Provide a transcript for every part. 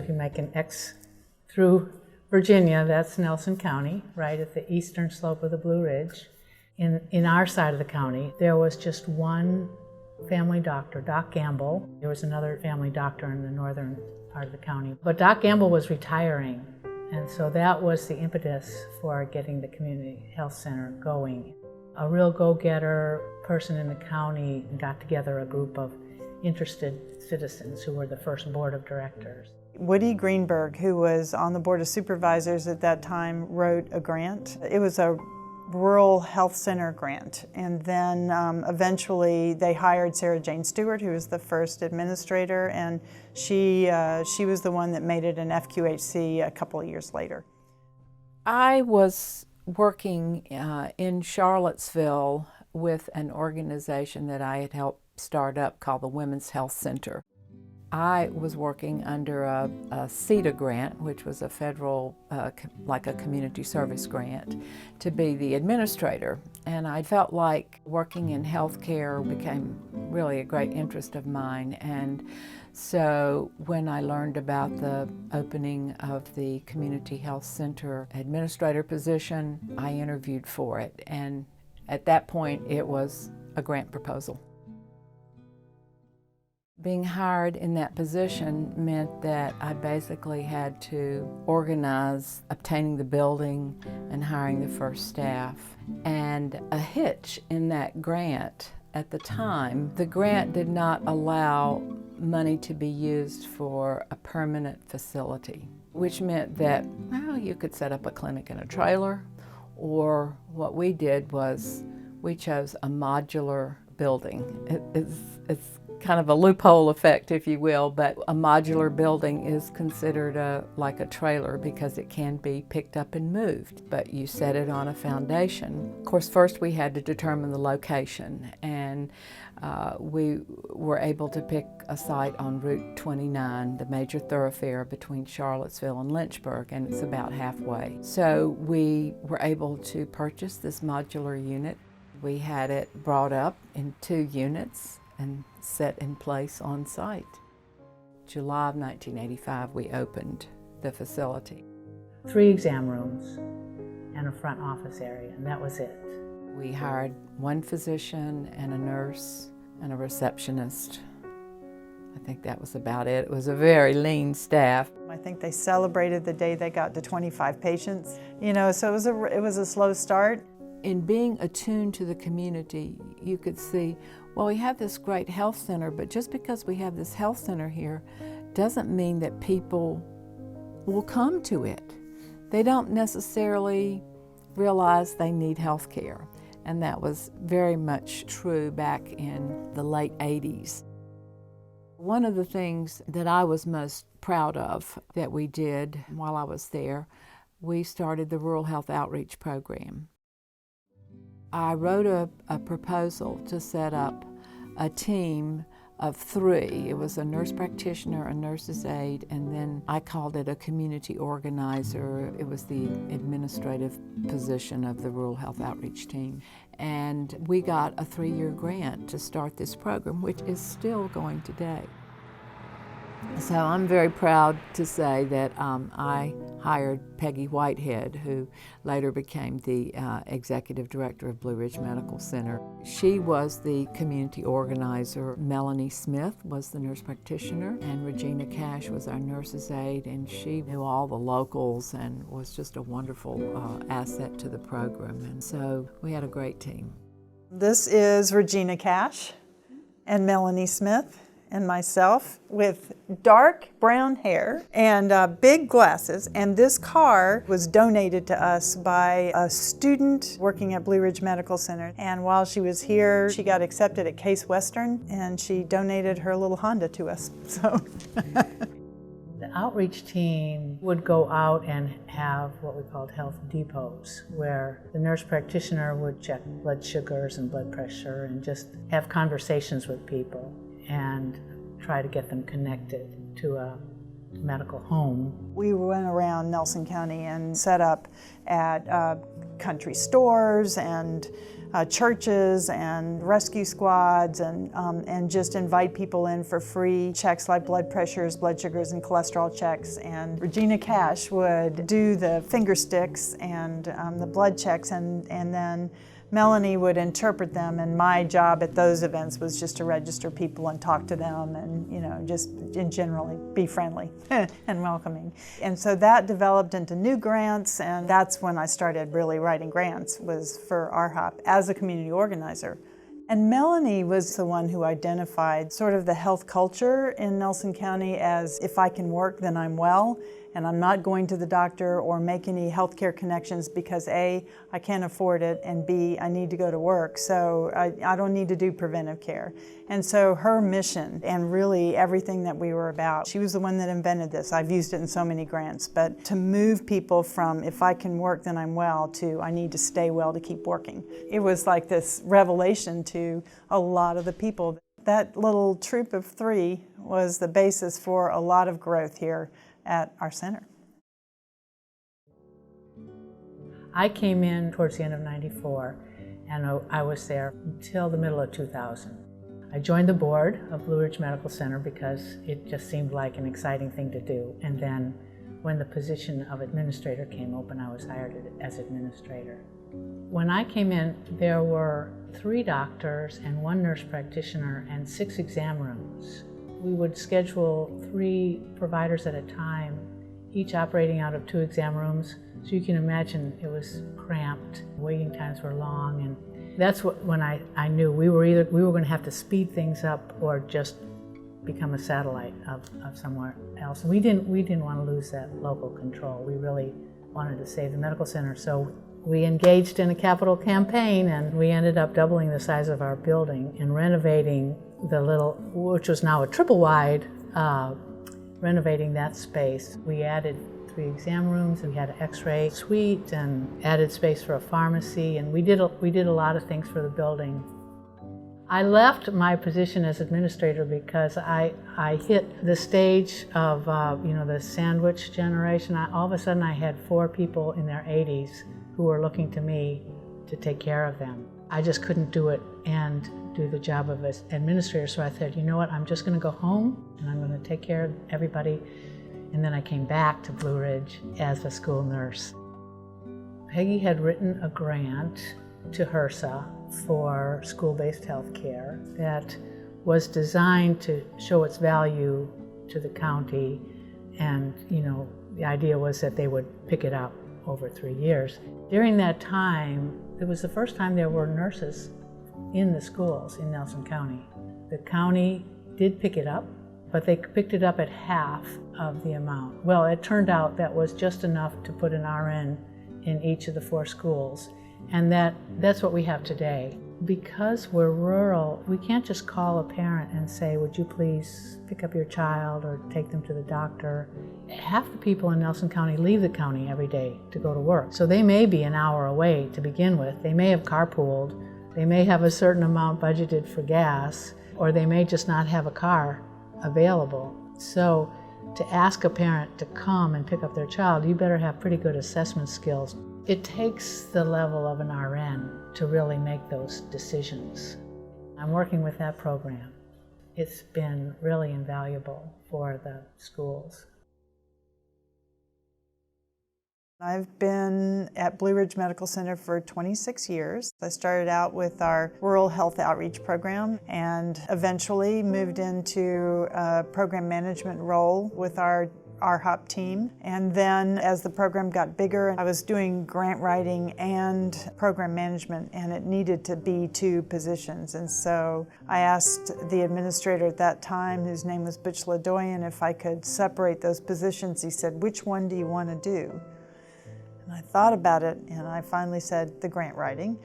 if you make an X through Virginia, that's Nelson County, right at the eastern slope of the Blue Ridge. In our side of the county, there was just one family doctor, Doc Gamble. There was another family doctor in the northern part of the county. But Doc Gamble was retiring, and so that was the impetus for getting the community health center going. A real go-getter person in the county got together a group of interested citizens who were the first board of directors. Woody Greenberg, who was on the Board of Supervisors at that time, wrote a grant. It was a rural health center grant, and then eventually they hired Sarah Jane Stewart, who was the first administrator, and she was the one that made it an FQHC a couple of years later. I was working in Charlottesville with an organization that I had helped start up called the Women's Health Center. I was working under a CETA grant, which was a federal, like a community service grant, to be the administrator. And I felt like working in healthcare became really a great interest of mine. And so when I learned about the opening of the Community Health Center administrator position, I interviewed for it. And at that point, it was a grant proposal. Being hired in that position meant that I basically had to organize obtaining the building and hiring the first staff. And a hitch in that grant at the time, the grant did not allow money to be used for a permanent facility, which meant that, well, you could set up a clinic in a trailer, or what we did was we chose a modular building. It's kind of a loophole effect, if you will, but a modular building is considered like a trailer because it can be picked up and moved, but you set it on a foundation. Of course, first we had to determine the location, and we were able to pick a site on Route 29, the major thoroughfare between Charlottesville and Lynchburg, and it's about halfway. So we were able to purchase this modular unit. We had it brought up in 2 units and set in place on site. July of 1985, we opened the facility. 3 exam rooms and a front office area, and that was it. We hired 1 physician and a nurse and a receptionist. I think that was about it. It was a very lean staff. I think they celebrated the day they got to 25 patients. You know, so it was a slow start. In being attuned to the community, you could see, well, we have this great health center, but just because we have this health center here doesn't mean that people will come to it. They don't necessarily realize they need health care, and that was very much true back in the late 80s. One of the things that I was most proud of that we did while I was there, we started the Rural Health Outreach Program. I wrote a proposal to set up a team of 3. It was a nurse practitioner, a nurse's aide, and then I called it a community organizer. It was the administrative position of the Rural Health Outreach team. And we got a 3-year grant to start this program, which is still going today. So I'm very proud to say that I hired Peggy Whitehead, who later became the executive director of Blue Ridge Medical Center. She was the community organizer. Melanie Smith was the nurse practitioner, and Regina Cash was our nurse's aide, and she knew all the locals and was just a wonderful asset to the program. And so we had a great team. This is Regina Cash and Melanie Smith and myself with dark brown hair and big glasses. And this car was donated to us by a student working at Blue Ridge Medical Center. And while she was here, she got accepted at Case Western, and she donated her little Honda to us. So. The outreach team would go out and have what we called health depots, where the nurse practitioner would check blood sugars and blood pressure and just have conversations with people and try to get them connected to a medical home. We went around Nelson County and set up at country stores and churches and rescue squads and just invite people in for free checks like blood pressures, blood sugars, and cholesterol checks. And Regina Cash would do the finger sticks and the blood checks, and then Melanie would interpret them, and my job at those events was just to register people and talk to them and, just in generally be friendly and welcoming. And so that developed into new grants, and that's when I started really writing grants, was for RHOP as a community organizer. And Melanie was the one who identified sort of the health culture in Nelson County as, if I can work, then I'm well, and I'm not going to the doctor or make any healthcare connections because A, I can't afford it, and B, I need to go to work, so I don't need to do preventive care. And so her mission and really everything that we were about, she was the one that invented this. I've used it in so many grants, but to move people from if I can work, then I'm well, to I need to stay well to keep working. It was like this revelation to a lot of the people. That little troop of 3 was the basis for a lot of growth here at our center. I came in towards the end of '94, and I was there until the middle of 2000. I joined the board of Blue Ridge Medical Center because it just seemed like an exciting thing to do. And then when the position of administrator came open, I was hired as administrator. When I came in, there were 3 doctors and 1 nurse practitioner and 6 exam rooms. We would schedule 3 providers at a time, each operating out of 2 exam rooms. So you can imagine it was cramped, waiting times were long, and that's when I knew we were going to have to speed things up or just become a satellite of somewhere else. We didn't want to lose that local control. We really wanted to save the medical center. So we engaged in a capital campaign, and we ended up doubling the size of our building and renovating the little, which was now a triple wide, renovating that space. We added 3 exam rooms, we had an x-ray suite and added space for a pharmacy, and we did a lot of things for the building. I left my position as administrator because I hit the stage of the sandwich generation. All of a sudden I had 4 people in their 80s who were looking to me to take care of them. I just couldn't do it and do the job of an administrator, so I said, you know what, I'm just going to go home and I'm going to take care of everybody. And then I came back to Blue Ridge as a school nurse. Peggy had written a grant to HRSA for school-based health care that was designed to show its value to the county, and the idea was that they would pick it up over 3 years. During that time, it was the first time there were nurses in the schools in Nelson County. The county did pick it up, but they picked it up at half of the amount. Well, it turned out that was just enough to put an RN in each of the 4 schools, and that's what we have today. Because we're rural, we can't just call a parent and say, would you please pick up your child or take them to the doctor. Half the people in Nelson County leave the county every day to go to work. So they may be an hour away to begin with. They may have carpooled. They may have a certain amount budgeted for gas, or they may just not have a car available. So to ask a parent to come and pick up their child, you better have pretty good assessment skills. It takes the level of an RN to really make those decisions. I'm working with that program. It's been really invaluable for the schools. I've been at Blue Ridge Medical Center for 26 years. I started out with our rural health outreach program and eventually moved into a program management role with our RHOP team. And then as the program got bigger, I was doing grant writing and program management, and it needed to be 2 positions. And so I asked the administrator at that time, whose name was Butch Ladoyan, if I could separate those positions. He said, which one do you want to do? And I thought about it, and I finally said the grant writing.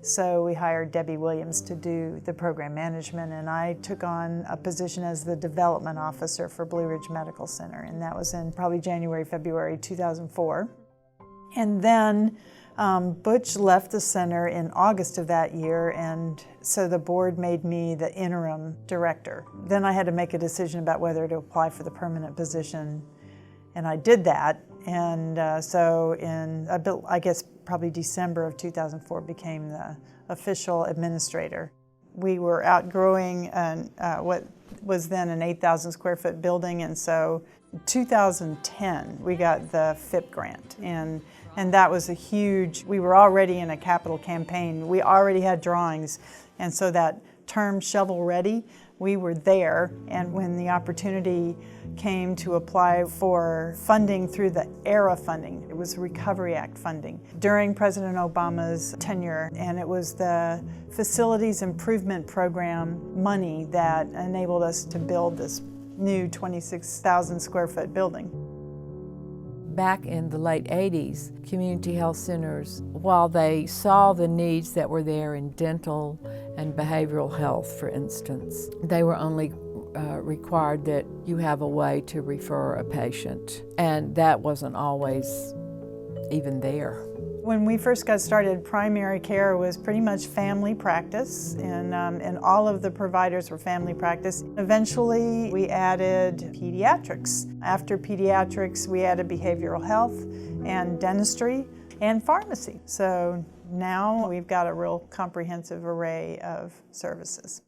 So we hired Debbie Williams to do the program management, and I took on a position as the development officer for Blue Ridge Medical Center, and that was in probably January, February 2004. And then Butch left the center in August of that year, and so the board made me the interim director. Then I had to make a decision about whether to apply for the permanent position, and I did that. And so in, I guess, probably December of 2004, became the official administrator. We were outgrowing what was then an 8,000 square foot building, and so in 2010 we got the FIP grant, and that was a huge, we were already in a capital campaign, we already had drawings, and so that term shovel ready, we were there. And when the opportunity came to apply for funding through the ERA funding, it was Recovery Act funding, during President Obama's tenure, and it was the Facilities Improvement Program money that enabled us to build this new 26,000 square foot building. Back in the late 80s, community health centers, while they saw the needs that were there in dental and behavioral health, for instance, they were only required that you have a way to refer a patient, and that wasn't always even there. When we first got started, primary care was pretty much family practice, and all of the providers were family practice. Eventually, we added pediatrics. After pediatrics, we added behavioral health and dentistry and pharmacy. So now we've got a real comprehensive array of services.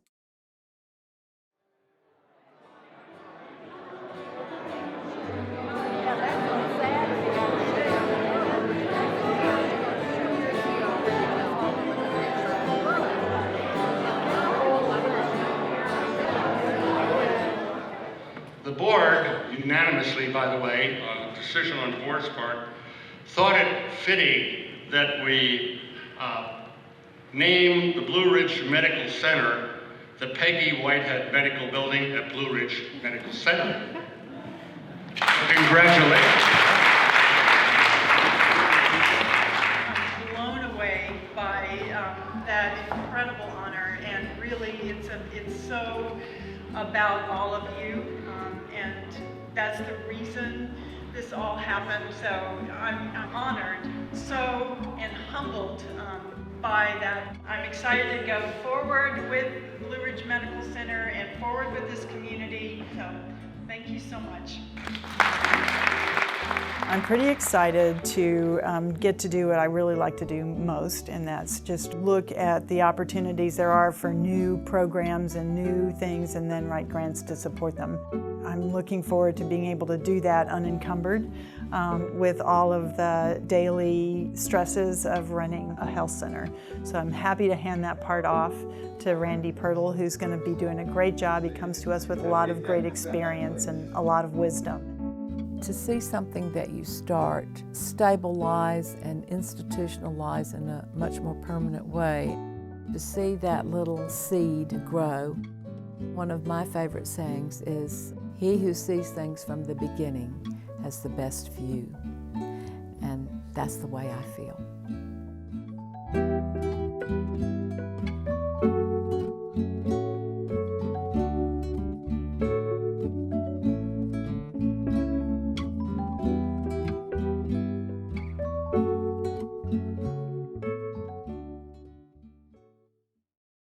The board, unanimously by the way, a decision on the board's part, thought it fitting that we name the Blue Ridge Medical Center the Peggy Whitehead Medical Building at Blue Ridge Medical Center. Congratulations. I'm blown away by that incredible honor, and really it's so about all of you, and that's the reason this all happened. So I'm honored, so, and humbled by that. I'm excited to go forward with Blue Ridge Medical Center and forward with this community. So thank you so much. I'm pretty excited to get to do what I really like to do most, and that's just look at the opportunities there are for new programs and new things, and then write grants to support them. I'm looking forward to being able to do that unencumbered with all of the daily stresses of running a health center. So I'm happy to hand that part off to Randy Pirtle, who's going to be doing a great job. He comes to us with a lot of great experience and a lot of wisdom. To see something that you start stabilize and institutionalize in a much more permanent way, to see that little seed grow. One of my favorite sayings is, "He who sees things from the beginning has the best view," and that's the way I feel.